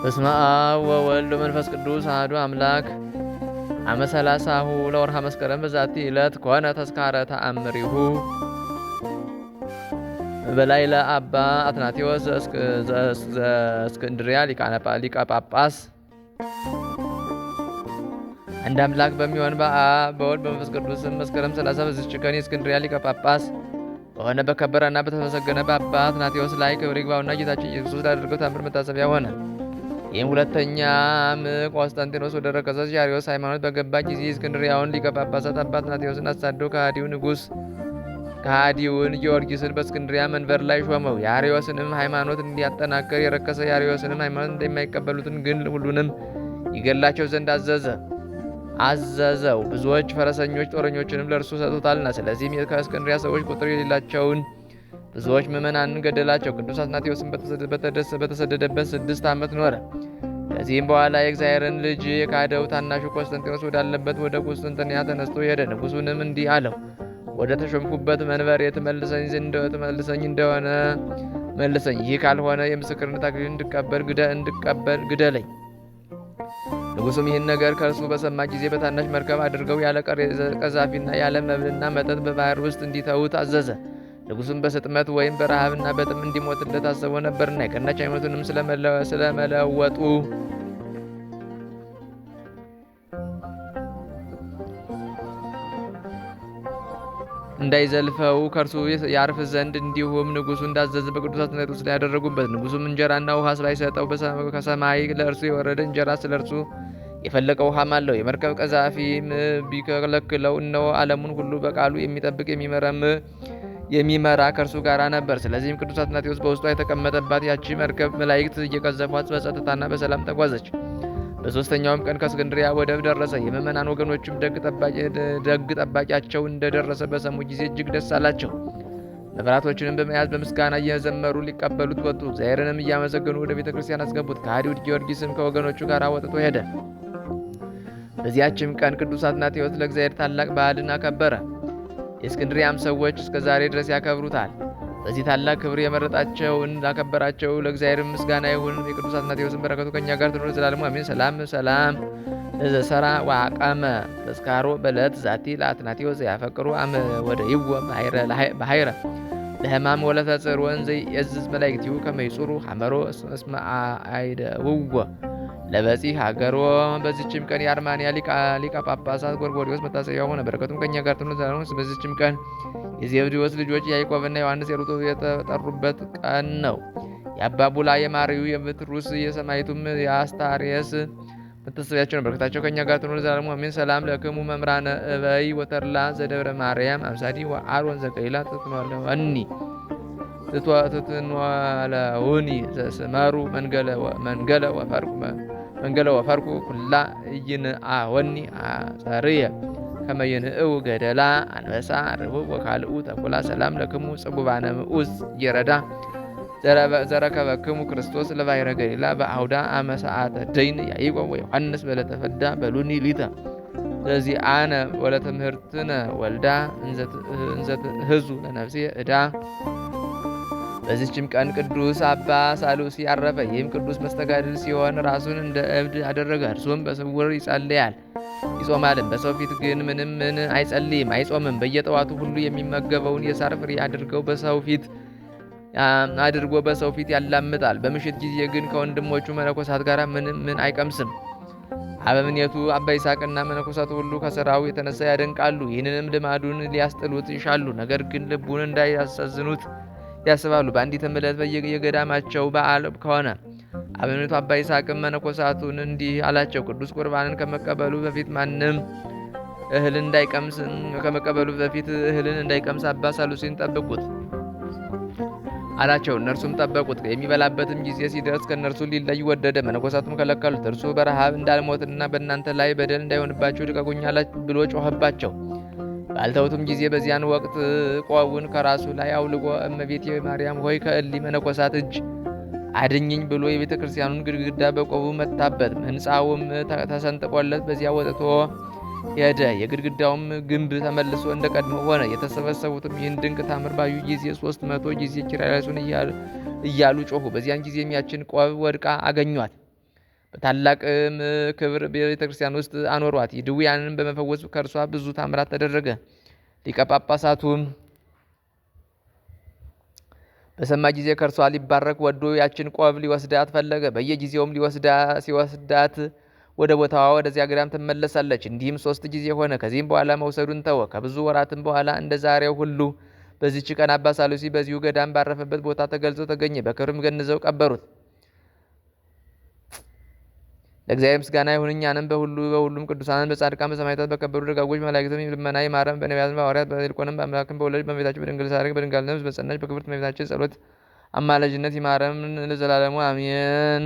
በስመ አብ ወወልድ ወመንፈስ ቅዱስ አሐዱ አምላክ። አመ ሰላሳሁ ለወርሃ መስከረም በዛቲ ዕለት ኮነ ተስካረ ተአምሪሁ በላዕለ አባ አትናቴዎስ ዘእስክንድርያ ሊቀ ጳጳስ። አንድ አምላክ በሚሆን በአብ በወልድ በመንፈስ ቅዱስ መስከረም 30 በዚች ቀን የእስክንድርያ ሊቀ ጳጳስ በሆነ በከበረና በተመሰገነ በአባ አትናቴዎስ ላይ ክብር ይግባውና ጌታችን ኢየሱስ ክርስቶስ ላደረገው ታምር መታሰቢያ ሆነ። ይህም ሁለተኛም ቆስጠንጢኖስ ወደ ረከሰች የአርዮስ ሃይማኖት በገባ ጊዜ እስክንድርያውን ሊቀ ጳጳሳት አባ አትናቴዎስን አሳደው ከሃዲውን ጊዮርጊስን በእስክንድርያ መንበር ላይ ሾመው። የአርዮስንም ሃይማኖት እንዲያጠናክር የረከሰ የአርዮስንም ሃይማኖት እንደማይቀበሉትን ግን ሁሉንም ይገላቸው ዘንድ አዘዘው። ብዙዎች ፈረሰኞች ጦረኞችንም ለእርሱ ሰጥቶታልና። ስለዚህም ከእስክንድርያ ሰዎች ቁጥር የሌላቸውን ብዙዎች ምዕመናንን ገደላቸው። ቅዱስ አትናቴዎስን በተሰደደበት 6 ዓመት ኖረ። ከዚህም በኋላ የእግዚአብሔርን ልጅ የካደው ታናሹ ቆስጠንጢኖስ ወዳለበት ወደ ቁስጥንጥንያ ተነስቶ ሄደ። ንጉሡንም እንዲህ አለው፣ ወደ ተሾምኩበት መንበር ትመልሰኝ እንደሆነ መልሰኝ፣ ይህ ካልሆነ የምስክርነት አክሊል እንድቀበል ግደለኝ። ንጉሡም ይህን ነገር ከእርሱ በሰማ ጊዜ በታናሽ መርከብ አድርገው ያለ ቀዛፊና ያለ መብልና መጠጥ በባህር ውስጥ እንዲተዉት አዘዘ። ንጉሡም በስጥመት ወይም በረሃብና በጥም እንዲሞትለት አስቦ ነበርና የቀናች ሃይማኖቱንም ስለመለወጡ እንዳይዘልፈው ከእርሱ ያርፍ ዘንድ እንዲሁም ንጉሡ እንዳዘዘ በቅዱስ አትናቴዎስ ላይ ያደረጉበት። ንጉሡም እንጀራና ውሃ ባይሰጠው ከሰማይ ለእርሱ የወረደ እንጀራ ስለ እርሱ የፈለቀ ውሃም አለው። የመርከብ ቀዛፊም ቢከለክለው እነሆ ዓለሙን ሁሉ በቃሉ የሚጠብቅ የሚመራ ከእርሱ ጋር ነበር። ስለዚህም ቅዱስ አትናቴዎስ በውስጧ የተቀመጠባት ያቺ መርከብ መላእክት እየቀዘፏት በጸጥታና በሰላም ተጓዘች። በሦስተኛውም ቀን ከእስክንድርያ ወደብ ደረሰ። የምዕመናን ወገኖችም ደግ ጠባቂያቸው እንደደረሰ በሰሙ ጊዜ እጅግ ደስ አላቸው። መብራቶችንም በመያዝ በምስጋና እየዘመሩ ሊቀበሉት ወጡ። እግዚአብሔርንም እያመሰገኑ ወደ ቤተ ክርስቲያን አስገቡት። ከሃዲው ጊዮርጊስም ከወገኖቹ ጋር ወጥቶ ሄደ። በዚያችም ቀን ቅዱስ አትናቴዎስ ለእግዚአብሔር ታላቅ በዓልን አከበረ። የእስክንድርያም ሰዎች እስከ ዛሬ ድረስ ያከብሩታል። በዚህ ታላቅ ክብር የመረጣቸውን ላከበራቸው ለእግዚአብሔር ምስጋና ይሁን። የቅዱስ አትናቴዎስን በረከቱ ከእኛ ጋር ትኑር ዘላለሙ አሜን። ሰላም ለዘሰራ ወአቃመ ተስካሮ በለት ዛቲ ለአትናቴዎስ ያፈቅሩ አመ ወደ ይወ ባሕረ ለሕማም ወለተጽር ወንዘ የዝዝ መላእክቲሁ ከመ ይጹሩ ሐመሮ እስመ አይደውዎ ለበጺሕ ሀገሮ። በዚችም ቀን የአርማንያ ሊቀ ጳጳሳት ጎርጎርዮስ መታሰቢያው ሆነ። በረከቱም ከእኛ ጋር ትኑር ዘላለሙ። በዚችም ቀን የዘብዴዎስ ልጆች ያዕቆብና ዮሐንስ የሩጡ የተጠሩበት ቀን ነው። የአባ ቡላ የማርዩ የብትሩስ የሰማይቱም የአስታርየስ መታሰቢያቸው ነው። በረከታቸው ከእኛ ጋር ትኑር ዘላለሙ አሜን። ሰላም ለክሙ መምራነ እበይ ወተርላ ዘደብረ ማርያም አምሳዲ ወአሮን ዘቀይላ ትትንዋለውኒ ዘስመሩ መንገለ ወፈርኩ ኩላ ኢይንአወኒ አጸርየ ከመ ይንእው ገደላ አንበሳ ርቡዕ ወካልኡ ተኩላ። ሰላም ለክሙ ጽጉባነ ምዑዝ ይረዳ ዘረከበክሙ ክርስቶስ ለባሕረ ገሊላ በአውዳ አመ ሰዓተ ደይን ያዕቆብ ወዮሐንስ በለተፈዳ በሉኒ ሊተ ዘዚአነ ወለተምህርትነ ወልዳ እንዘትህዙ ለነፍሴ ዕዳ። በዚችም ቀን ቅዱስ አባ ሳሉሲ አረፈ። ይህም ቅዱስ መስተጋድል ሲሆን ራሱን እንደ እብድ አደረገ። እርሱም በስውር ይጸልያል ይጾማልም፣ በሰው ፊት ግን ምን አይጸልይም አይጾምም። በየጠዋቱ ሁሉ የሚመገበውን የሳር ፍሬ አድርጎ በሰው ፊት ያላምጣል። በምሽት ጊዜ ግን ከወንድሞቹ መነኮሳት ጋር ምን አይቀምስም። አበምኔቱ አባ ይስሐቅና መነኮሳቱ ሁሉ ከሥራው የተነሳ ያደንቃሉ። ይህንንም ልማዱን ሊያስጥሉት ይሻሉ፣ ነገር ግን ልቡን እንዳያሳዝኑት ያስባሉ። በአንዲትም ዕለት የገዳማቸው በዓል ከሆነ አበምኔቱ አባ ይስሐቅም መነኮሳቱን እንዲህ አላቸው፣ ቅዱስ ቁርባንን ከመቀበሉ በፊት እህልን እንዳይቀምስ አባ ሳሉሲን ጠብቁት አላቸው። እነርሱም ጠበቁት። የሚበላበትም ጊዜ ሲደርስ ከእነርሱ ሊለይ ወደደ። መነኮሳቱም ከለከሉት። እርሱ በረሃብ እንዳልሞትና በእናንተ ላይ በደል እንዳይሆንባችሁ ልቀቁኝ ብሎ ጮኸባቸው። ባልተውትም ጊዜ በዚያን ወቅት ቆቡን ከራሱ ላይ አውልቆ እመቤቴ ማርያም ሆይ ከእሊ መነኮሳት እጅ አድኝኝ ብሎ የቤተ ክርስቲያኑን ግድግዳ በቆቡ መታበት። ሕንፃውም ተሰንጥቆለት በዚያ ወጥቶ ሄደ። የግድግዳውም ግንብ ተመልሶ እንደ ቀድሞ ሆነ። የተሰበሰቡትም ይህን ድንቅ ታምር ባዩ ጊዜ 300 ጊዜ ኪርያላይሶን እያሉ ጮኹ። በዚያን ጊዜም ያችን ቆብ ወድቃ አገኟት። በታላቅም ክብር ቤተ ክርስቲያን ውስጥ አኖሯት። ድውያንንም በመፈወስ ከእርሷ ብዙ ታምራት ተደረገ። ሊቀ ጳጳሳቱም በሰማ ጊዜ ከእርሷ ሊባረክ ወዶ ያችን ቆብ ሊወስዳት ፈለገ። በየጊዜውም ሲወስዳት ወደ ቦታዋ ወደዚያ ገዳም ትመለሳለች። እንዲህም 3 ጊዜ ሆነ። ከዚህም በኋላ መውሰዱን ተወ። ከብዙ ወራትም በኋላ እንደ ዛሬው ሁሉ በዚህች ቀን አባ ሳሉሲ በዚሁ ገዳም ባረፈበት ቦታ ተገልጾ ተገኘ። በክብርም ገንዘው ቀበሩት። ለእግዚአብሔር ምስጋና ይሁን። እኛንም በሁሉም ቅዱሳን በጻድቃን በሰማዕታት በከበሩ ደጋጎች መላእክትም ልመና ይማረን። በነቢያትም በሐዋርያት በይልቁንም በአምላክም በወለደች በእመቤታችን በድንግል ሳርግ በድንግልናም በጸናች በክብርት እመቤታችን ጸሎት አማላጅነት ይማረን ለዘላለሙ አሜን።